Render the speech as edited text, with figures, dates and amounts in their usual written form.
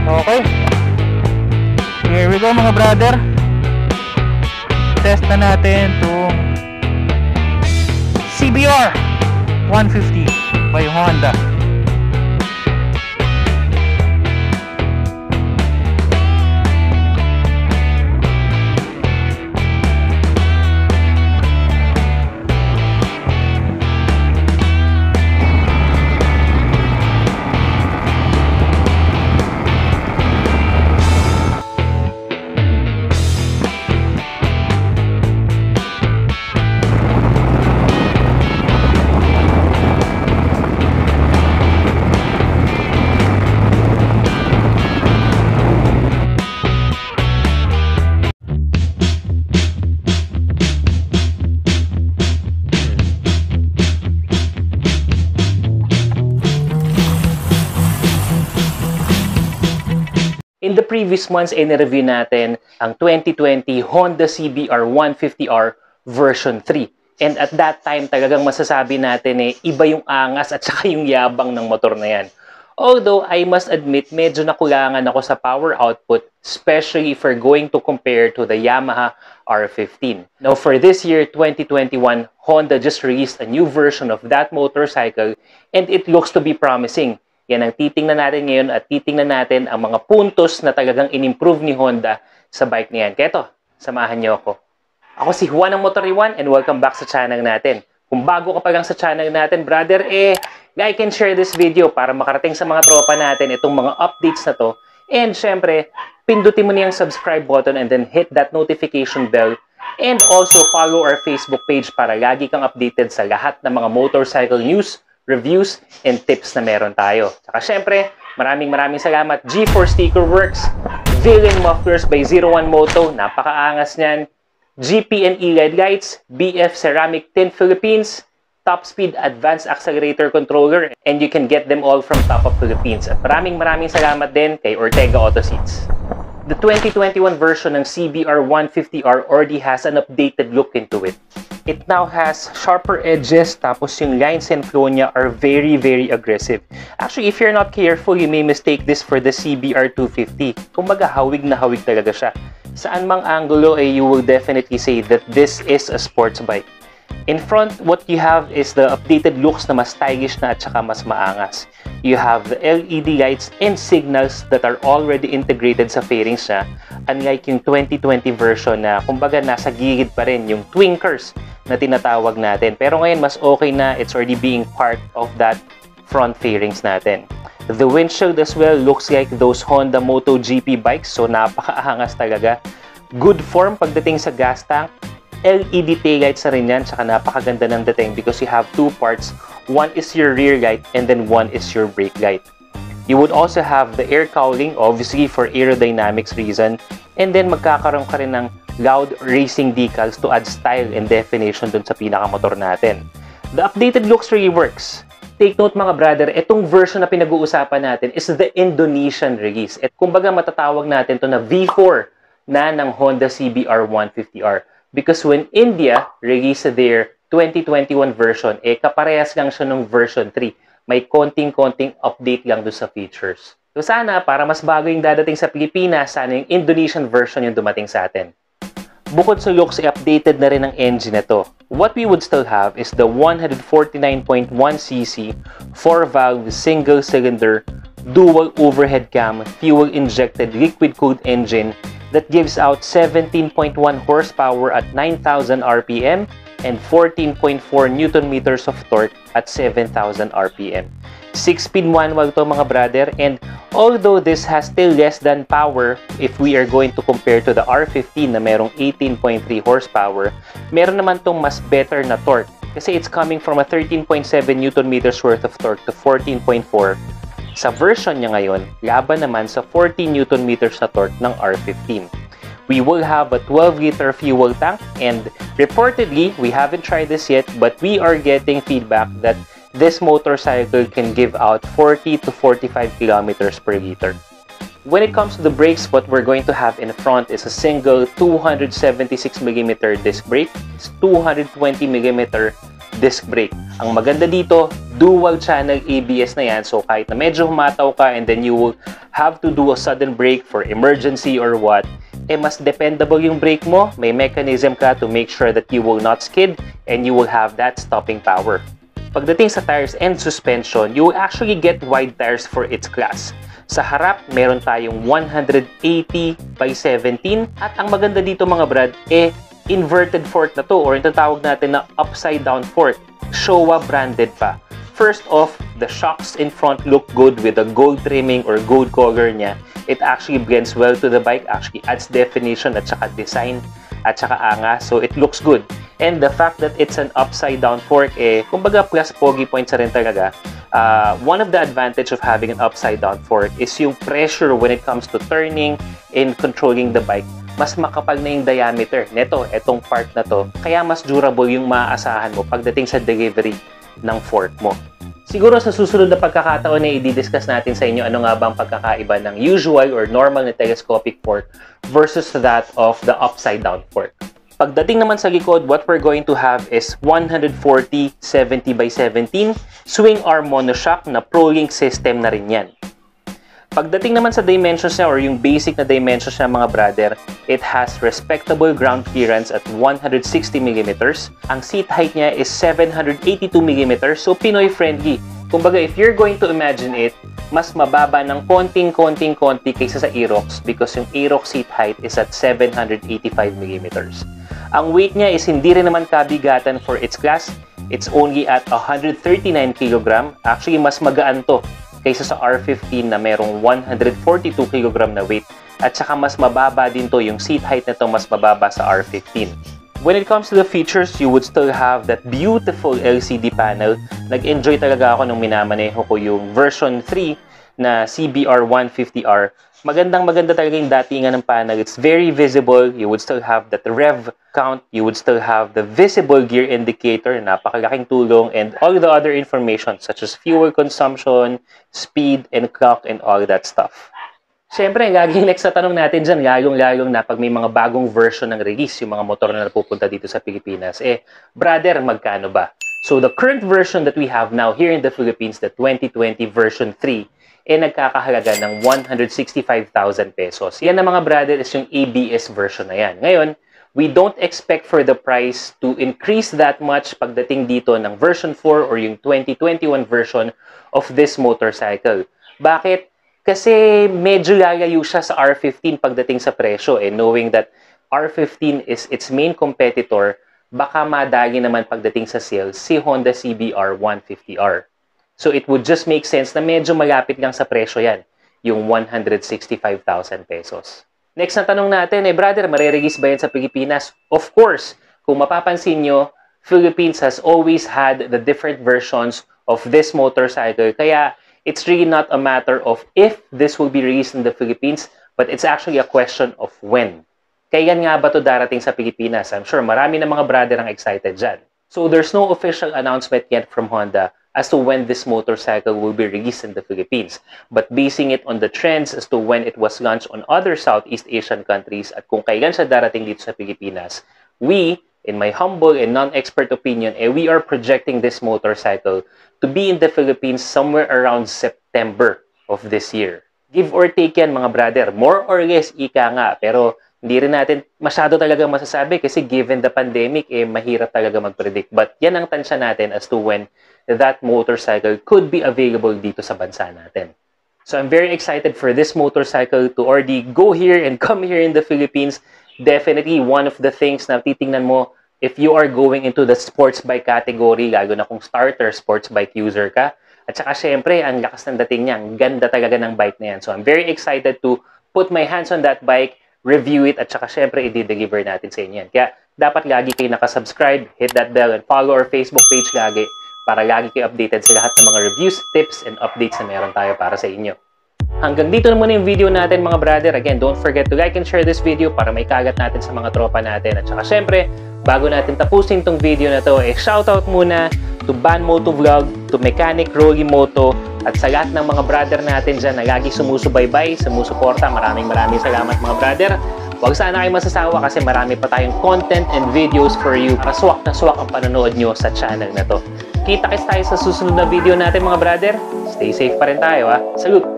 Okay. Here we go mga brother. Test na natin itong CBR 150 by Honda. In the previous months, in-review natin ang 2020 Honda CBR 150R version 3. And at that time, talagang masasabi natin iba yung angas at saka yung yabang ng motor na yan. Although, I must admit, medyo nakulangan ako sa power output, especially if we're going to compare to the Yamaha R15. Now, for this year, 2021, Honda just released a new version of that motorcycle and it looks to be promising. Yan ang titingnan natin ngayon at titingnan natin ang mga puntos na talagang in-improve ni Honda sa bike niyan. Kaya ito, samahan niyo ako. Ako si Juan ng Motor1 and welcome back sa channel natin. Kung bago ka pa lang sa channel natin, brother, like and share this video para makarating sa mga tropa natin itong mga updates na to. And syempre, pindutin mo na yung subscribe button and then hit that notification bell. And also follow our Facebook page para lagi kang updated sa lahat ng mga motorcycle news, reviews, and tips na meron tayo. Saka syempre, maraming salamat G4 Sticker Works, Villain Mufflers by 01 Moto, napakaangas niyan, GP&E LED Lights, BF Ceramic Tin Philippines, Top Speed Advanced Accelerator Controller, and you can get them all from Top of Philippines. At maraming salamat din kay Ortega Auto Seats. The 2021 version ng CBR 150R already has an updated look into it. It now has sharper edges, tapos yung lines and flow niya are very aggressive. Actually, if you're not careful, you may mistake this for the CBR 250. Kumbaga, hawig na hawig talaga siya. Saan mang angulo, you will definitely say that this is a sports bike. In front, what you have is the updated looks na mas stylish na at saka mas maangas. You have the LED lights and signals that are already integrated sa fairings niya, unlike yung 2020 version na kumbaga nasa gilid pa rin yung twinkers na tinatawag natin. Pero ngayon mas okay na, it's already being part of that front fairings natin. The windshield as well looks like those Honda MotoGP bikes, so napakaangas talaga. Good form pagdating sa gas tank. LED taillights na rin yan, tsaka napakaganda ng dating because you have two parts. One is your rear light and then one is your brake light. You would also have the air cowling, obviously for aerodynamics reason, and then magkakaroon ka rin ng loud racing decals to add style and definition dun sa pinakamotor natin. The updated looks really works. Take note mga brother, itong version na pinag-uusapan natin is the Indonesian release. At kumbaga matatawag natin to na V4 na ng Honda CBR 150R. Because when India released their 2021 version, kaparehas lang siya ng version 3. May konting update lang doon sa features. So sana, para mas bago yung dadating sa Pilipinas, sana yung Indonesian version yung dumating sa atin. Bukod sa looks, updated na rin ang engine nito. What we would still have is the 149.1cc 4-valve single-cylinder dual overhead cam fuel-injected liquid-cooled engine that gives out 17.1 horsepower at 9,000 RPM and 14.4 Newton meters of torque at 7,000 RPM. 6-speed manual to mga brother, and although this has still less than power if we are going to compare to the R15 na merong 18.3 horsepower, meron naman tong mas better na torque kasi it's coming from a 13.7 Newton meters worth of torque to 14.4 sa version niya ngayon, laban naman sa 14 Newton meters na torque ng R15. We will have a 12-liter fuel tank, and reportedly, we haven't tried this yet, but we are getting feedback that this motorcycle can give out 40 to 45 kilometers per liter. When it comes to the brakes, what we're going to have in front is a single 276mm disc brake, 220mm disc brake. Ang maganda dito, dual channel ABS na yan. So kahit na medyo humataw ka and then you will have to do a sudden brake for emergency or what, mas dependable yung brake mo. May mechanism ka to make sure that you will not skid and you will have that stopping power. Pagdating sa tires and suspension, you will actually get wide tires for its class. Sa harap, meron tayong 180 by 17 at ang maganda dito mga brad, inverted fork na to or yung tawag natin na upside down fork. Showa branded pa. First off, the shocks in front look good with the gold trimming or gold color niya. It actually blends well to the bike, actually adds definition at saka design at saka angas, so it looks good. And the fact that it's an upside down fork, kumbaga plus pogi points na rin talaga. One of the advantage of having an upside down fork is yung pressure when it comes to turning and controlling the bike. Mas makapal na yung diameter neto, etong part na to. Kaya mas durable yung maaasahan mo pagdating sa delivery ng fork mo. Siguro sa susunod na pagkakataon na i-discuss natin sa inyo ano nga bang pagkakaiba ng usual or normal na telescopic fork versus that of the upside down fork. Pagdating naman sa likod, what we're going to have is 140 70 by 17 swing arm monoshock na Pro-Link system na rin yan. Pagdating naman sa dimensions niya or yung basic na dimensions niya mga brother, it has respectable ground clearance at 160 mm. Ang seat height niya is 782 mm, so Pinoy friendly. Kumbaga, if you're going to imagine it, mas mababa ng konti kaysa sa Aerox because yung Aerox seat height is at 785 mm. Ang weight niya is hindi rin naman kabigatan for its class. It's only at 139 kg. Actually, mas magaan to kaysa sa R15 na merong 142 kg na weight at saka mas mababa din to, yung seat height nito mas mababa sa R15. When it comes to the features, you would still have that beautiful LCD panel. Nag-enjoy talaga ako nung minamaneho ko yung version 3 na CBR 150R. Maganda talaga yung datingan ng panel. It's very visible. You would still have that rev count. You would still have the visible gear indicator. Napakalaking tulong. And all the other information such as fuel consumption, speed, and clock, and all that stuff. Siyempre, laging next na tanong natin dyan, lalong-lalong na pag may mga bagong version ng release, yung mga motor na napupunta dito sa Pilipinas, brother, magkano ba? So, the current version that we have now here in the Philippines, the 2020 version 3, nagkakahalaga ng 165,000 pesos. Yan na mga brother is yung ABS version na yan. Ngayon, we don't expect for the price to increase that much pagdating dito ng version 4 or yung 2021 version of this motorcycle. Bakit? Kasi medyo lalayo siya sa R15 pagdating sa presyo. Knowing that R15 is its main competitor, baka madali naman pagdating sa sales si Honda CBR 150R. So it would just make sense na medyo malapit lang sa presyo yan, yung 165,000 pesos. Next na tanong natin, brother, marerelease ba yan sa Pilipinas? Of course, kung mapapansin nyo, Philippines has always had the different versions of this motorcycle. Kaya it's really not a matter of if this will be released in the Philippines, but it's actually a question of when. Kailan nga ba ito darating sa Pilipinas? I'm sure marami na mga brother ang excited dyan. So there's no official announcement yet from Honda as to when this motorcycle will be released in the Philippines. But basing it on the trends as to when it was launched on other Southeast Asian countries at kung kailan siya darating dito sa Pilipinas, we, in my humble and non-expert opinion, we are projecting this motorcycle to be in the Philippines somewhere around September of this year. Give or take yan mga brother, more or less ika nga, pero hindi rin natin masyado talaga masasabi kasi given the pandemic, mahirap talaga mag-predict. But yan ang tansya natin as to when that motorcycle could be available dito sa bansa natin. So I'm very excited for this motorcycle to already go here and come here in the Philippines. Definitely one of the things na titingnan mo if you are going into the sports bike category, lalo na kung starter sports bike user ka. At saka syempre, ang lakas ng dating niya, ang ganda talaga ng bike na yan. So I'm very excited to put my hands on that bike, review it, at saka syempre, i-deliver natin sa inyo yan. Kaya dapat lagi kayo nakasubscribe, hit that bell, and follow our Facebook page lagi para lagi kayo updated sa lahat ng mga reviews, tips, and updates na meron tayo para sa inyo. Hanggang dito na muna yung video natin mga brother. Again, don't forget to like and share this video para may kagat natin sa mga tropa natin. At saka syempre, bago natin tapusin tong video na to, shoutout muna to Ban Moto Vlog, to Mechanic Rolly Moto, at sa lahat ng mga brother natin dyan na lagi sumusubaybay, sumusuporta. Maraming salamat mga brother. Huwag sana kayo masasawa kasi marami pa tayong content and videos for you. Paswak na swak ang panonood nyo sa channel na to. Kita-kits tayo sa susunod na video natin mga brother. Stay safe pa rin tayo ha. Salute!